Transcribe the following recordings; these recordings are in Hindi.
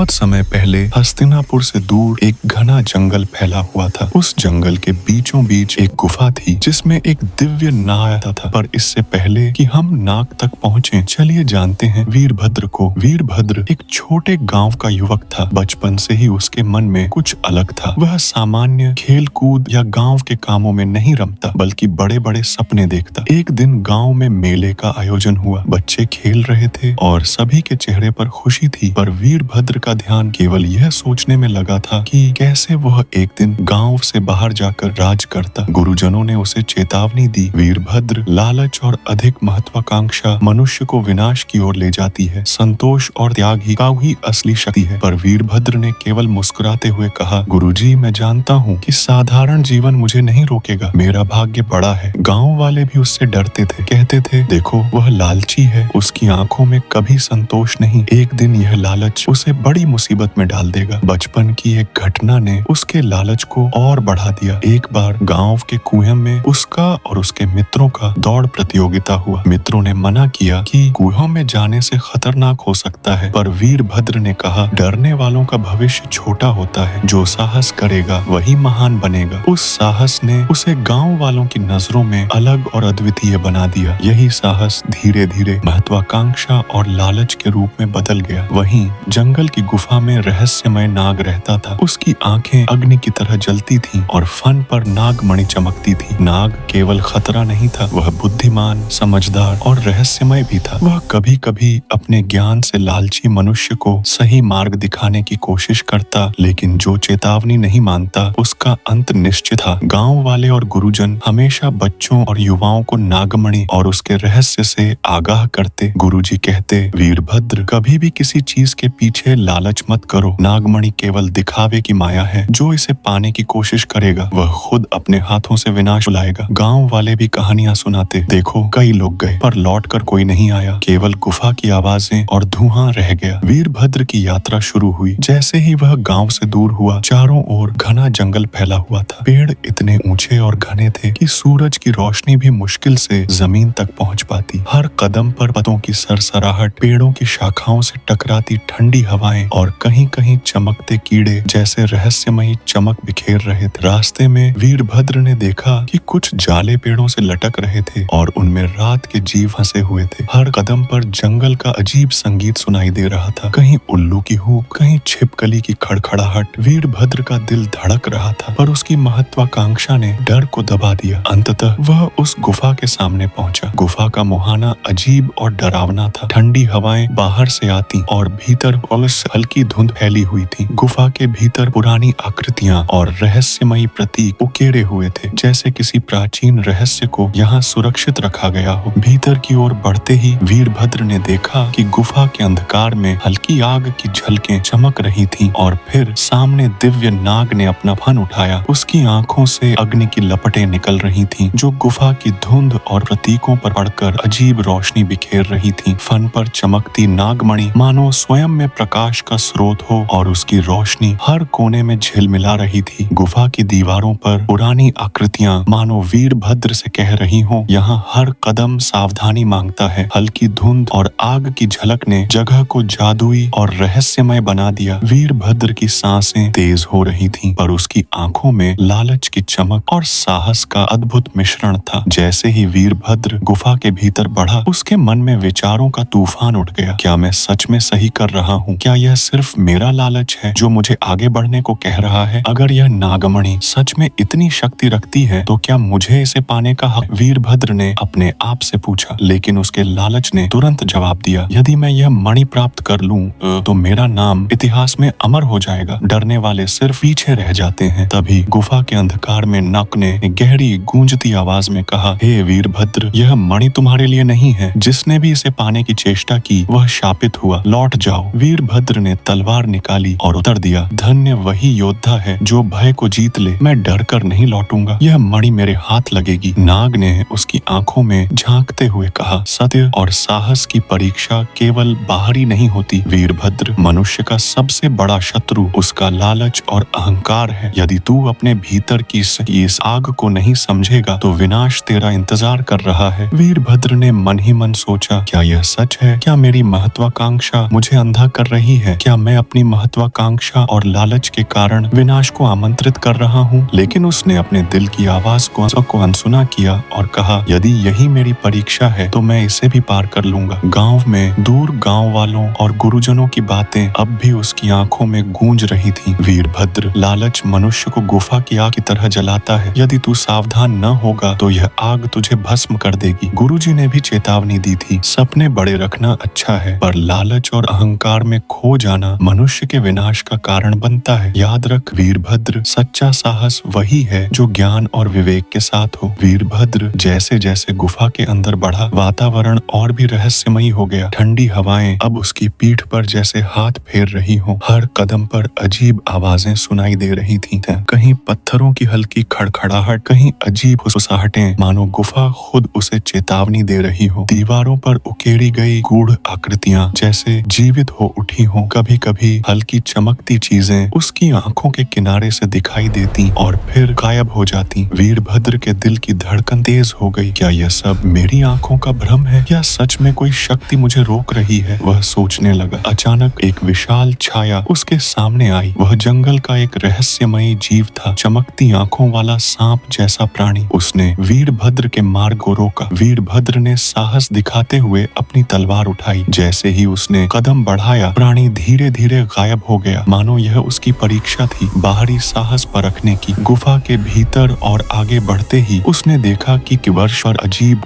बहुत समय पहले हस्तिनापुर से दूर एक घना जंगल फैला हुआ था। उस जंगल के बीचों बीच एक गुफा थी जिसमें एक दिव्य नाग आता था। पर इससे पहले कि हम नाग तक पहुँचे, चलिए जानते हैं वीरभद्र को। वीरभद्र एक छोटे गांव का युवक था। बचपन से ही उसके मन में कुछ अलग था। वह सामान्य खेल कूद या गांव के कामों में नहीं रमता, बल्कि बड़े बड़े सपने देखता। एक दिन गांव में मेले का आयोजन हुआ। बच्चे खेल रहे थे और सभी के चेहरे पर खुशी थी, पर वीरभद्र का ध्यान केवल यह सोचने में लगा था कि कैसे वह एक दिन गांव से बाहर जाकर राज करता। गुरुजनों ने उसे चेतावनी दी, वीरभद्र, लालच और अधिक महत्वाकांक्षा मनुष्य को विनाश की ओर ले जाती है। संतोष और त्याग ही असली शक्ति है। पर वीरभद्र ने केवल मुस्कुराते हुए कहा, गुरुजी, मैं जानता हूँ कि साधारण जीवन मुझे नहीं रोकेगा। मेरा भाग्य बड़ा है। गाँव वाले भी उससे डरते थे, कहते थे, देखो वह लालची है, उसकी आंखों में कभी संतोष नहीं। एक दिन यह लालच उसे बड़ी मुसीबत में डाल देगा। बचपन की एक घटना ने उसके लालच को और बढ़ा दिया। एक बार गांव के कुएं में उसका और उसके मित्रों का दौड़ प्रतियोगिता हुआ। मित्रों ने मना किया कि कुएं में जाने से खतरनाक हो सकता है, पर वीरभद्र ने कहा, डरने वालों का भविष्य छोटा होता है, जो साहस करेगा वही महान बनेगा। उस साहस ने उसे गांव वालों की नजरों में अलग और अद्वितीय बना दिया। यही साहस धीरे धीरे महत्वाकांक्षा और लालच के रूप में बदल गया। वहीं जंगल की गुफा में रहस्यमय नाग रहता था। उसकी आंखें अग्नि की तरह जलती थीं और फन पर नागमणि चमकती थी। नाग केवल खतरा नहीं था, वह बुद्धिमान, समझदार और रहस्यमय भी था। वह कभी कभी अपने ज्ञान से लालची मनुष्य को सही मार्ग दिखाने की कोशिश करता, लेकिन जो चेतावनी नहीं मानता उसका अंत निश्चित था। गाँव वाले और गुरुजन हमेशा बच्चों और युवाओं को नागमणि और उसके रहस्य से आगाह करते। गुरुजी कहते, वीरभद्र, कभी भी किसी चीज के पीछे लालच मत करो। नागमणि केवल दिखावे की माया है। जो इसे पाने की कोशिश करेगा वह खुद अपने हाथों से विनाश बुलाएगा। गांव वाले भी कहानियां सुनाते, देखो कई लोग गए पर लौटकर कोई नहीं आया, केवल गुफा की आवाजें और धुआं रह गया। वीरभद्र की यात्रा शुरू हुई। जैसे ही वह गांव से दूर हुआ, चारों ओर घना जंगल फैला हुआ था। पेड़ इतने ऊंचे और घने थे कि सूरज की रोशनी भी मुश्किल से जमीन तक पहुंच पाती। हर कदम पर पत्तों की सरसराहट, पेड़ों की शाखाओं से टकराती ठंडी हवाएं और कहीं कहीं चमकते कीड़े जैसे रहस्यमयी चमक बिखेर रहे थे। रास्ते में वीरभद्र ने देखा कि कुछ जाले पेड़ों से लटक रहे थे और उनमें रात के जीव फंसे हुए थे। हर कदम पर जंगल का अजीब संगीत सुनाई दे रहा था, कहीं उल्लू की हूक, कहीं छिपकली की खड़खड़ाहट। वीरभद्र का दिल धड़क रहा था, पर उसकी महत्वाकांक्षा ने डर को दबा दिया। अंततः वह उस गुफा के सामने पहुंचा। गुफा का मुहाना अजीब और डरावना था। ठंडी हवाएं बाहर से आती और भीतर हल्की धुंध फैली हुई थी। गुफा के भीतर पुरानी आकृतियां और रहस्यमयी प्रतीक उकेरे हुए थे, जैसे किसी प्राचीन रहस्य को यहाँ सुरक्षित रखा गया हो। भीतर की ओर बढ़ते ही वीरभद्र ने देखा कि गुफा के अंधकार में हल्की आग की झलकें चमक रही थीं और फिर सामने दिव्य नाग ने अपना फन उठाया। उसकी आंखों से अग्नि की लपटें निकल रही थीं, जो गुफा की धुंध और प्रतीकों पर पड़कर अजीब रोशनी बिखेर रही थी। फन पर चमकती नागमणि मानो स्वयं में प्रकाश का स्रोत हो और उसकी रोशनी हर कोने में झिलमिला रही थी। गुफा की दीवारों पर पुरानी आकृतियां मानो वीरभद्र से कह रही हो, यहाँ हर कदम सावधानी मांगता है। हल्की धुंध और आग की झलक ने जगह को जादुई और रहस्यमय बना दिया। वीरभद्र की सांसें तेज हो रही थीं, पर उसकी आंखों में लालच की चमक और साहस का अद्भुत मिश्रण था। जैसे ही वीरभद्र गुफा के भीतर बढ़ा, उसके मन में विचारों का तूफान उठ गया। क्या मैं सच में सही कर रहा हूँ? क्या यह सिर्फ मेरा लालच है जो मुझे आगे बढ़ने को कह रहा है? अगर यह नागमणि सच में इतनी शक्ति रखती है तो क्या मुझे इसे पाने का हक? वीरभद्र ने अपने आप से पूछा, लेकिन उसके लालच ने तुरंत जवाब दिया, यदि मैं यह मणि प्राप्त कर लूं तो मेरा नाम इतिहास में अमर हो जाएगा। डरने वाले सिर्फ पीछे रह जाते हैं। तभी गुफा के अंधकार में नाग ने गहरी गूंजती आवाज में कहा, हे वीरभद्र, यह मणि तुम्हारे लिए नहीं है। जिसने भी इसे पाने की चेष्टा की वह शापित हुआ। लौट जाओ। वीरभद्र ने तलवार निकाली और उत्तर दिया, धन्य वही योद्धा है जो भय को जीत ले। मैं डर कर नहीं लौटूंगा। यह मणि मेरे हाथ लगेगी। नाग ने उसकी आंखों में झांकते हुए कहा, सत्य और साहस की परीक्षा केवल बाहरी नहीं होती वीरभद्र। मनुष्य का सबसे बड़ा शत्रु उसका लालच और अहंकार है। यदि तू अपने भीतर की इस आग को नहीं समझेगा तो विनाश तेरा इंतजार कर रहा है। वीरभद्र ने मन ही मन सोचा, क्या यह सच है? क्या मेरी महत्वाकांक्षा मुझे अंधा कर रही है? है? क्या मैं अपनी महत्वाकांक्षा और लालच के कारण विनाश को आमंत्रित कर रहा हूँ? लेकिन उसने अपने दिल की आवाज को अनसुना किया और कहा, यदि यही मेरी परीक्षा है तो मैं इसे भी पार कर लूंगा। गांव में दूर गांव वालों और गुरुजनों की बातें अब भी उसकी आंखों में गूंज रही थीं। वीरभद्र, लालच मनुष्य को गुफा की आग की तरह जलाता है। यदि तू सावधान न होगा तो यह आग तुझे भस्म कर देगी। गुरुजी ने भी चेतावनी दी थी, सपने बड़े रखना अच्छा है, पर लालच और अहंकार में खो जाना मनुष्य के विनाश का कारण बनता है। याद रख वीरभद्र, सच्चा साहस वही है जो ज्ञान और विवेक के साथ हो। वीरभद्र जैसे जैसे गुफा के अंदर बढ़ा, वातावरण और भी रहस्यमयी हो गया। ठंडी हवाएं अब उसकी पीठ पर जैसे हाथ फेर रही हो। हर कदम पर अजीब आवाजें सुनाई दे रही थीं। कहीं पत्थरों की हल्की खड़खड़ाहट, कहीं अजीब फुसफुसाहटें, मानो गुफा खुद उसे चेतावनी दे रही हो। दीवारों पर उकेरी गई गूढ़ आकृतियां जैसे जीवित हो उठी हो। कभी कभी हल्की चमकती चीजें उसकी आंखों के किनारे से दिखाई देती और फिर गायब हो जाती। वीरभद्र के दिल की धड़कन तेज हो गई। क्या यह सब मेरी आंखों का भ्रम है या सच में कोई शक्ति मुझे रोक रही है? वह सोचने लगा। अचानक एक विशाल छाया उसके सामने आई। वह जंगल का एक रहस्यमयी जीव था, चमकती आंखों वाला सांप जैसा प्राणी। उसने वीरभद्र के मार्ग को रोका। वीरभद्र ने साहस दिखाते हुए अपनी तलवार उठाई। जैसे ही उसने कदम बढ़ाया, प्राणी धीरे धीरे गायब हो गया, मानो यह उसकी परीक्षा थी, बाहरी साहस परखने की। गुफा के भीतर और आगे बढ़ते ही उसने देखा कि वर्ष पर अजीब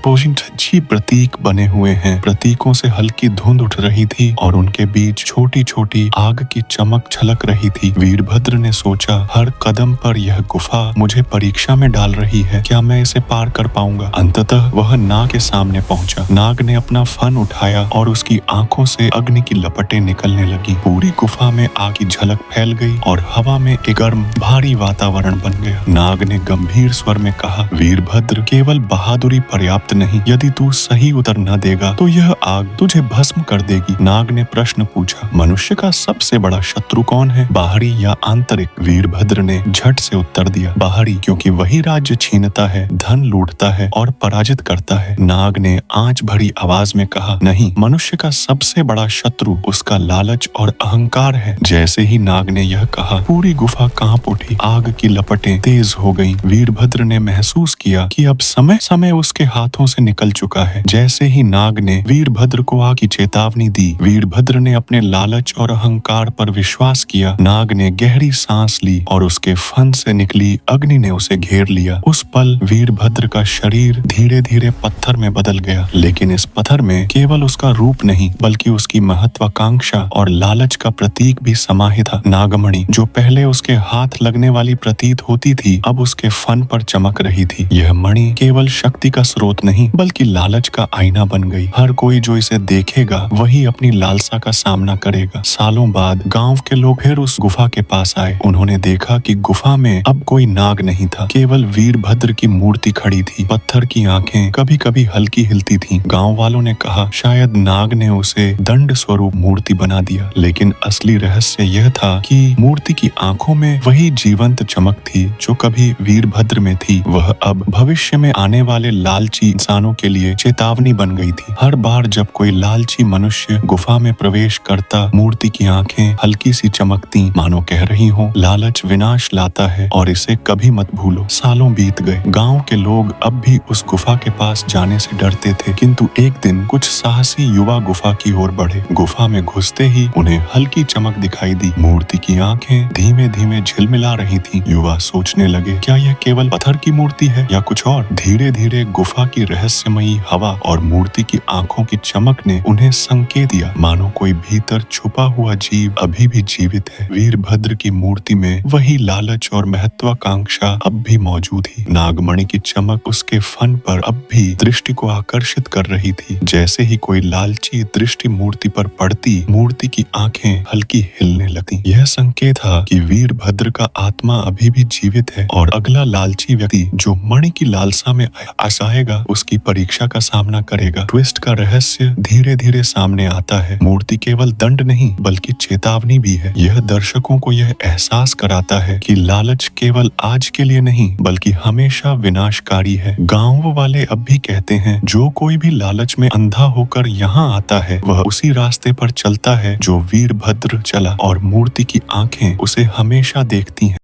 प्रतीक बने हुए हैं। प्रतीकों से हल्की धुंध उठ रही थी और उनके बीच छोटी छोटी आग की चमक झलक रही थी। वीरभद्र ने सोचा, हर कदम पर यह गुफा मुझे परीक्षा में डाल रही है। क्या मैं इसे पार कर पाऊंगा? अंततः वह नाग के सामने पहुंचा। नाग ने अपना फन उठाया और उसकी आंखों से अग्नि की लपटें निकलने लगी। पूरी गुफा में आग की झलक फैल गई और हवा में एक गर्म भारी वातावरण बन गया। नाग ने गंभीर स्वर में कहा, वीरभद्र, केवल बहादुरी पर्याप्त नहीं, यदि तू सही उत्तर न देगा तो यह आग तुझे भस्म कर देगी। नाग ने प्रश्न पूछा, मनुष्य का सबसे बड़ा शत्रु कौन है, बाहरी या आंतरिक? वीरभद्र ने झट से उत्तर दिया, बाहरी, क्योंकि वही राज्य छीनता है, धन लूटता है और पराजित करता है। नाग ने आंच भरी आवाज में कहा, नहीं, मनुष्य का सबसे बड़ा शत्रु उसका लालच और अहंकार है। जैसे ही नाग ने यह कहा, पूरी गुफा कांप उठी। आग की लपटें तेज हो गईं। वीरभद्र ने महसूस किया कि अब समय समय उसके हाथों से निकल चुका है। जैसे ही नाग ने वीरभद्र को आग की चेतावनी दी, वीरभद्र ने अपने लालच और अहंकार पर विश्वास किया। नाग ने गहरी सांस ली और उसके फन से निकली अग्नि ने उसे घेर लिया। उस पल वीरभद्र का शरीर धीरे धीरे पत्थर में बदल गया, लेकिन इस पत्थर में केवल उसका रूप नहीं बल्कि उसकी महत्वाकांक्षा और लालच का प्रतीक भी समाहित था। नागमणि, जो पहले उसके हाथ लगने वाली प्रतीत होती थी, अब उसके फन पर चमक रही थी। यह मणि केवल शक्ति का स्रोत नहीं बल्कि लालच का आईना बन गई। हर कोई जो इसे देखेगा वही अपनी लालसा का सामना करेगा। सालों बाद गांव के लोग फिर उस गुफा के पास आए। उन्होंने देखा कि गुफा में अब कोई नाग नहीं था, केवल वीरभद्र की मूर्ति खड़ी थी। पत्थर की आंखें कभी कभी हल्की हिलती थीं। गांव वालों ने कहा, शायद नाग ने उसे दंड स्वरूप मूर्ति बना दिया, लेकिन असली रहस्य यह था कि मूर्ति की आंखों में वही जीवंत चमक थी जो कभी वीरभद्र में थी। वह अब भविष्य में आने वाले लालची इंसानों के लिए चेतावनी बन गई थी। हर बार जब कोई लालची मनुष्य गुफा में प्रवेश करता, मूर्ति की आंखें हल्की सी चमकती, मानो कह रही हो, लालच विनाश लाता है और इसे कभी मत भूलो। सालों बीत गए। गांव के लोग अब भी उस गुफा के पास जाने से डरते थे, किंतु एक दिन कुछ साहसी युवा गुफा की ओर बढ़े। गुफा में घुसते ही उन्हें हल्की चमक दिखाई दी। मूर्ति की आंखें धीमे धीमे झिलमिला रही थीं। युवा सोचने लगे, क्या यह केवल पत्थर की मूर्ति है या कुछ और? धीरे धीरे गुफा की रहस्यमयी हवा और मूर्ति की आंखों की चमक ने उन्हें संकेत दिया, मानो कोई भीतर छुपा हुआ जीव अभी भी जीवित है। वीरभद्र की मूर्ति में वही लालच और महत्वाकांक्षा अब भी मौजूद थी। नागमणि की चमक उसके फन पर अब भी दृष्टि को आकर्षित कर रही थी। जैसे ही कोई लालची दृष्टि मूर्ति पर पड़ती, मूर्ति की आंखें हल्की हिलने लगती। यह संकेत था कि वीरभद्र का आत्मा अभी भी जीवित है और अगला लालची व्यक्ति जो मणि की लालसा में आएगा उसकी परीक्षा का सामना करेगा। ट्विस्ट का रहस्य धीरे धीरे सामने आता है। मूर्ति केवल दंड नहीं बल्कि चेतावनी भी है। यह दर्शकों को यह एहसास कराता है कि लालच केवल आज के लिए नहीं बल्कि हमेशा विनाशकारी है। गांव वाले अब भी कहते हैं, जो कोई भी लालच में अंधा होकर यहाँ आता है वह उसी रास्ते पर चलता है जो वीरभद्र चला और मूर्ति की आंखें उसे हमेशा देखती हैं।